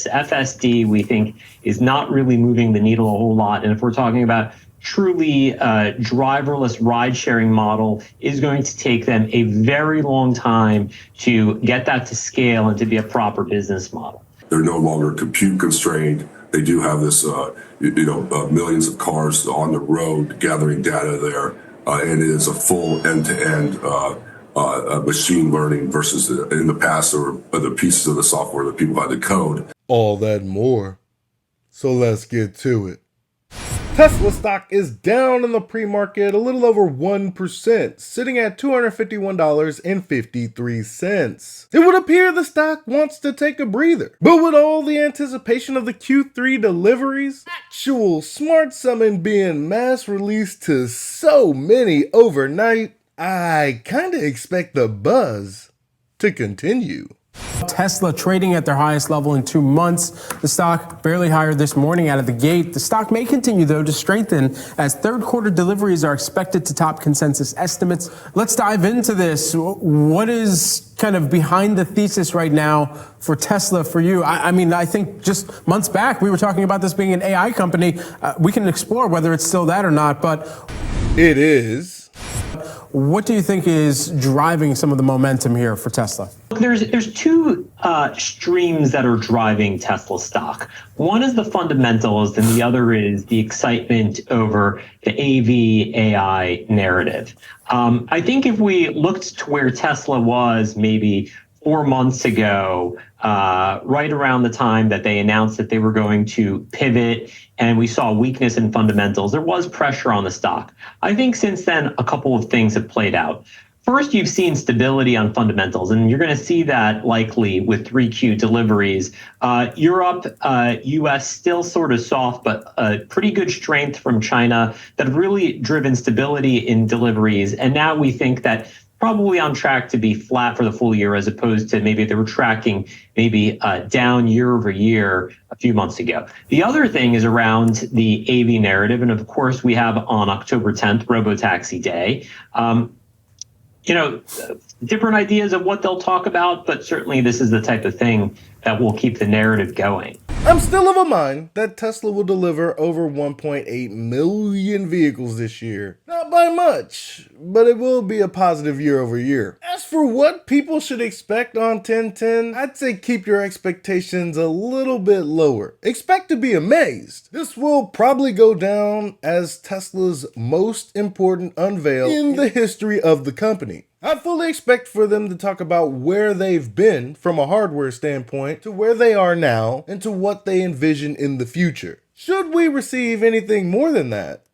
FSD, we think, is not really moving the needle a whole lot. And if we're talking about truly driverless ride-sharing model, is going to take them a very long time to get that to scale and to be a proper business model. They're no longer compute constrained. They do have this, millions of cars on the road gathering data there, and it is a full end-to-end machine learning versus in the past there were other pieces of the software that people had to code. All that and more. So let's get to it. Tesla stock is down in the pre-market a little over 1%, sitting at $251.53. It would appear the stock wants to take a breather. But with all the anticipation of the Q3 deliveries, actual smart summon being mass released to so many overnight, I kinda expect the buzz to continue. Tesla trading at their highest level in 2 months. The stock barely higher this morning out of the gate. The stock may continue, though, to strengthen as third quarter deliveries are expected to top consensus estimates. Let's dive into this. What is kind of behind the thesis right now for Tesla for you? I mean, I think just months back we were talking about this being an AI company. We can explore whether it's still that or not, but it is. What do you think is driving some of the momentum here for Tesla? There's two streams that are driving Tesla stock. One is the fundamentals, and the other is the excitement over the AV AI narrative. I think if we looked to where Tesla was maybe 4 months ago, right around the time that they announced that they were going to pivot and we saw weakness in fundamentals, there was pressure on the stock. I think since then, a couple of things have played out. First, you've seen stability on fundamentals, and you're going to see that likely with 3Q deliveries. Europe, US still sort of soft, but pretty good strength from China that have really driven stability in deliveries. And now we think that probably on track to be flat for the full year, as opposed to maybe they were tracking maybe down year over year a few months ago. The other thing is around the AV narrative. And of course, we have on October 10th, Robotaxi Day. Different ideas of what they'll talk about, but certainly this is the type of thing that will keep the narrative going. I'm still of a mind that Tesla will deliver over 1.8 million vehicles this year. Not by much, but it will be a positive year over year. As for what people should expect on 1010, I'd say keep your expectations a little bit lower. Expect to be amazed. This will probably go down as Tesla's most important unveil in the history of the company. I fully expect for them to talk about where they've been from a hardware standpoint to where they are now and to what they envision in the future. Should we receive anything more than that?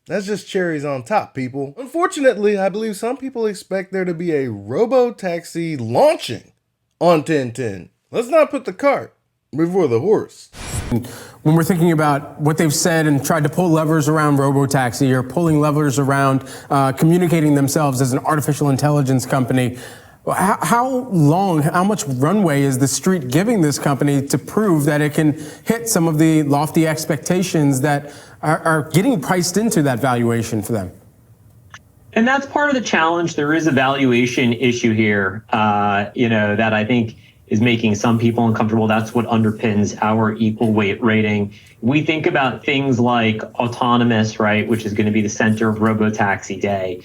That's just cherries on top, people. Unfortunately, I believe some people expect there to be a robo-taxi launching on 1010. Let's not put the cart before the horse. When we're thinking about what they've said and tried to pull levers around robotaxi or pulling levers around communicating themselves as an artificial intelligence company, how much runway is the street giving this company to prove that it can hit some of the lofty expectations that are getting priced into that valuation for them? And that's part of the challenge. There is a valuation issue here, that I think is making some people uncomfortable. That's what underpins our equal weight rating. We think about things like autonomous, right, which is going to be the center of Robotaxi Day.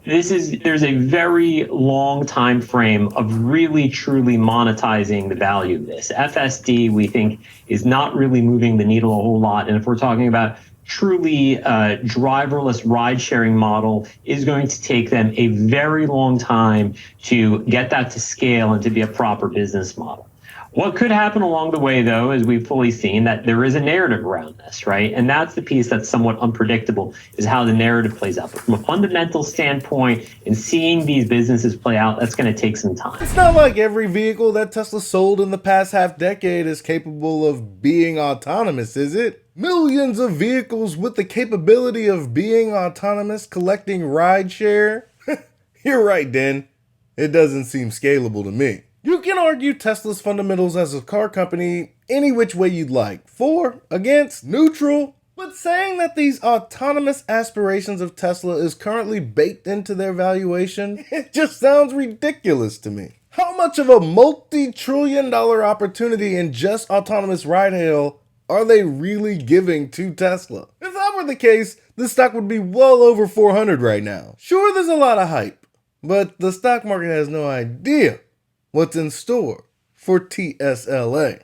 There's a very long time frame of really truly monetizing the value of this. FSD, we think, is not really moving the needle a whole lot. And if we're talking about truly driverless ride-sharing model, is going to take them a very long time to get that to scale and to be a proper business model. What could happen along the way, though, is we've fully seen that there is a narrative around this, right? And that's the piece that's somewhat unpredictable, is how the narrative plays out. But from a fundamental standpoint, in seeing these businesses play out, that's going to take some time. It's not like every vehicle that Tesla sold in the past half decade is capable of being autonomous, is it? Millions of vehicles with the capability of being autonomous, collecting rideshare? You're right, Dan. It doesn't seem scalable to me. You can argue Tesla's fundamentals as a car company any which way you'd like. For, against, neutral. But saying that these autonomous aspirations of Tesla is currently baked into their valuation, it just sounds ridiculous to me. How much of a multi-trillion-dollar opportunity in just autonomous ride-hail are they really giving to Tesla? If that were the case, the stock would be well over 400 right now. Sure, there's a lot of hype, but the stock market has no idea what's in store for TSLA.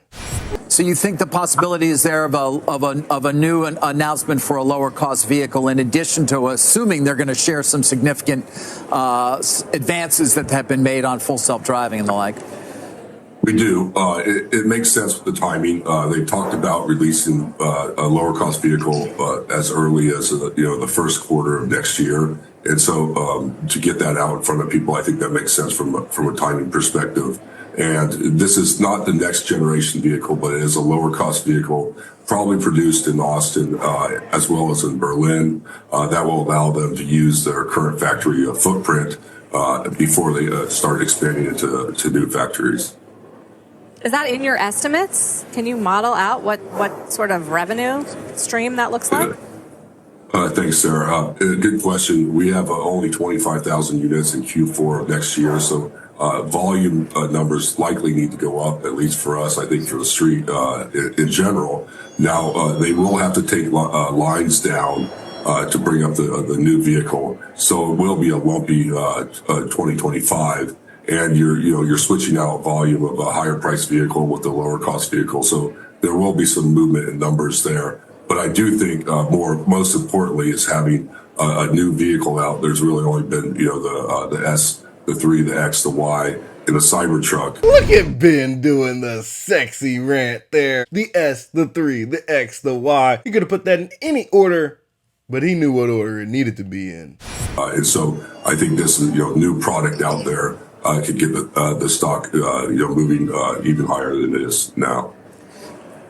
So you think the possibility is there of a new announcement for a lower cost vehicle, in addition to assuming they're going to share some significant advances that have been made on full self-driving and the like? We do. It makes sense with the timing. They talked about releasing a lower cost vehicle as early as the first quarter of next year, and so to get that out in front of people, I think that makes sense from a timing perspective. And this is not the next generation vehicle, but it is a lower cost vehicle, probably produced in Austin as well as in Berlin. That will allow them to use their current factory footprint before they start expanding into new factories. Is that in your estimates? Can you model out what sort of revenue stream that looks like? Thanks, Sarah. Good question. We have only 25,000 units in Q4 of next year, so volume numbers likely need to go up, at least for us, I think for the street in general. Now, they will have to take lines down to bring up the new vehicle, so it will be a lumpy 2025. And you're switching out volume of a higher price vehicle with a lower cost vehicle, so there will be some movement in numbers there. But I do think most importantly is having a new vehicle out. There's really only been the S, the 3, the X, the Y, and the Cybertruck. Look at Ben doing the sexy rant there. The S, the 3, the X, the Y. He could have put that in any order, but he knew what order it needed to be in. And so I think this is new product out there could get the stock moving even higher than it is now.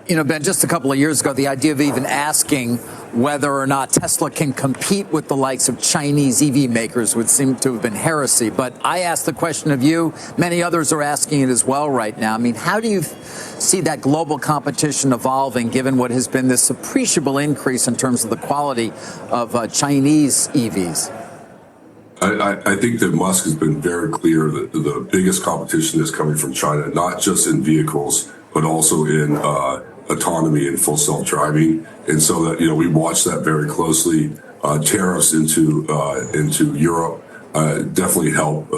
Ben, just a couple of years ago, the idea of even asking whether or not Tesla can compete with the likes of Chinese EV makers would seem to have been heresy. But I asked the question of you. Many others are asking it as well right now. I mean, how do you see that global competition evolving, given what has been this appreciable increase in terms of the quality of Chinese EVs? I think that Musk has been very clear that the biggest competition is coming from China, not just in vehicles, but also in autonomy and full self-driving. And so that, we watch that very closely. Tariffs into Europe definitely help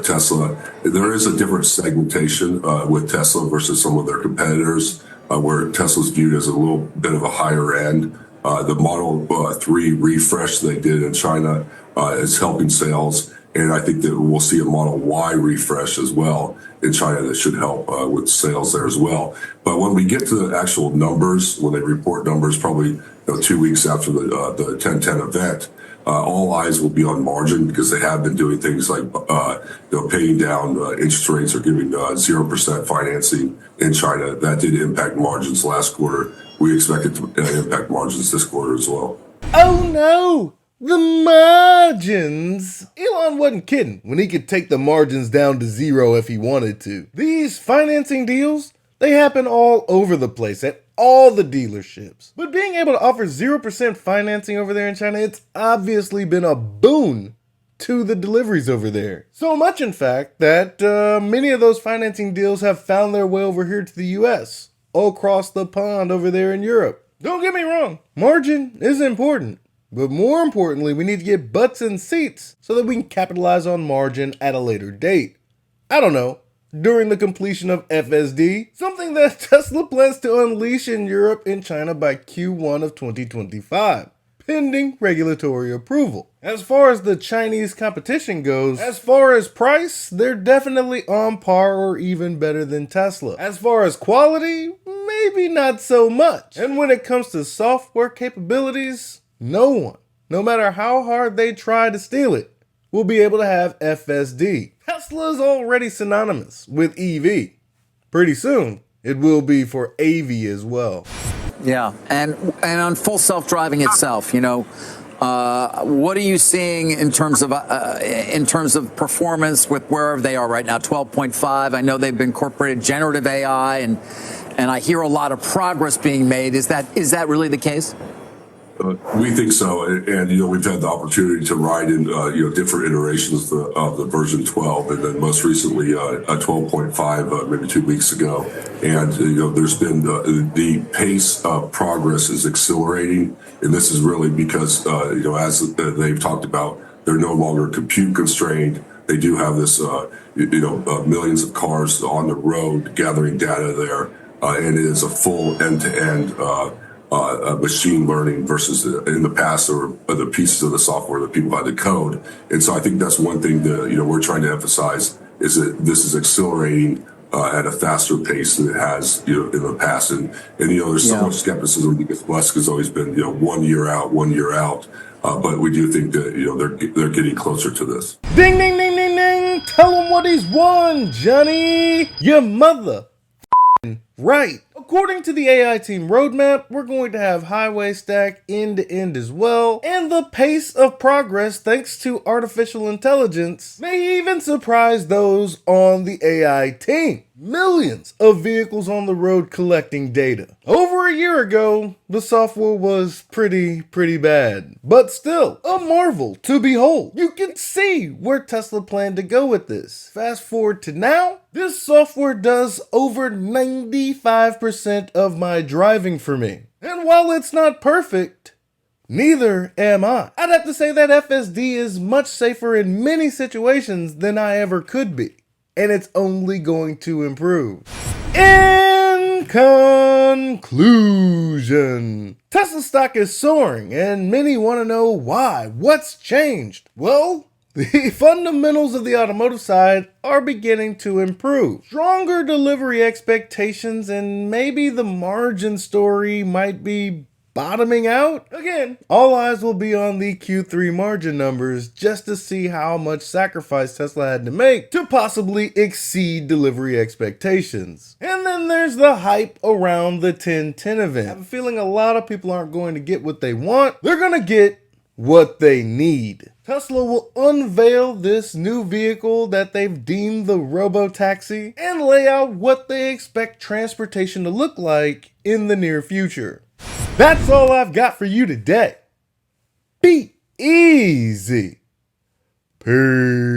Tesla. There is a different segmentation with Tesla versus some of their competitors, where Tesla's viewed as a little bit of a higher end. The Model 3 refresh they did in China is helping sales. And I think that we'll see a Model Y refresh as well in China that should help with sales there as well. But when we get to the actual numbers, when they report numbers, probably 2 weeks after the 1010 event, all eyes will be on margin, because they have been doing things like paying down interest rates or giving 0% financing in China. That did impact margins last quarter. We expect it to impact margins this quarter as well. Oh no! The margins! Elon wasn't kidding when he could take the margins down to 0 if he wanted to. These financing deals, they happen all over the place at all the dealerships. But being able to offer 0% financing over there in China, it's obviously been a boon to the deliveries over there. So much, in fact, that many of those financing deals have found their way over here to the US, all across the pond over there in Europe. Don't get me wrong, margin is important. But more importantly, we need to get butts in seats so that we can capitalize on margin at a later date. I don't know, during the completion of FSD, something that Tesla plans to unleash in Europe and China by Q1 of 2025, pending regulatory approval. As far as the Chinese competition goes, as far as price, they're definitely on par or even better than Tesla. As far as quality, maybe not so much. And when it comes to software capabilities, no one, no matter how hard they try to steal it, will be able to have FSD. Tesla is already synonymous with EV. Pretty soon, it will be for AV as well. Yeah, and on full self-driving itself, what are you seeing in terms of performance with wherever they are right now? 12.5. I know they've incorporated generative AI, and I hear a lot of progress being made. Is that really the case? We think so, and you know we've had the opportunity to ride in different iterations of the version 12, and then most recently a 12.5 maybe 2 weeks ago. And there's been the pace of progress is accelerating, and this is really because as they've talked about, they're no longer compute constrained. They do have this millions of cars on the road gathering data there, and it is a full end-to-end. Machine learning versus in the past or the pieces of the software that people had to code. And so I think that's one thing that we're trying to emphasize is that this is accelerating at a faster pace than it has in the past. And there's so much skepticism because Musk has always been 1 year out, 1 year out. But we do think that they're getting closer to this. Ding, ding, ding, ding, ding. Tell him what he's won, Johnny. Your mother. Right. According to the AI team roadmap, we're going to have highway stack end to end as well, and the pace of progress thanks to artificial intelligence may even surprise those on the AI team. Millions of vehicles on the road collecting data. Over a year ago, the software was pretty bad, but still a marvel to behold. You can see where Tesla planned to go with this. Fast forward to now, this software does over 95% of my driving for me. And while it's not perfect, neither am I. I'd have to say that FSD is much safer in many situations than I ever could be. And it's only going to improve. In conclusion, Tesla stock is soaring and many want to know why. What's changed? Well, the fundamentals of the automotive side are beginning to improve. Stronger delivery expectations and maybe the margin story might be bottoming out. Again, all eyes will be on the Q3 margin numbers just to see how much sacrifice Tesla had to make to possibly exceed delivery expectations. And then there's the hype around the 1010 event. I have a feeling a lot of people aren't going to get what they want. They're going to get what they need. Tesla will unveil this new vehicle that they've deemed the robo-taxi and lay out what they expect transportation to look like in the near future. That's all I've got for you today. Be easy. Peace.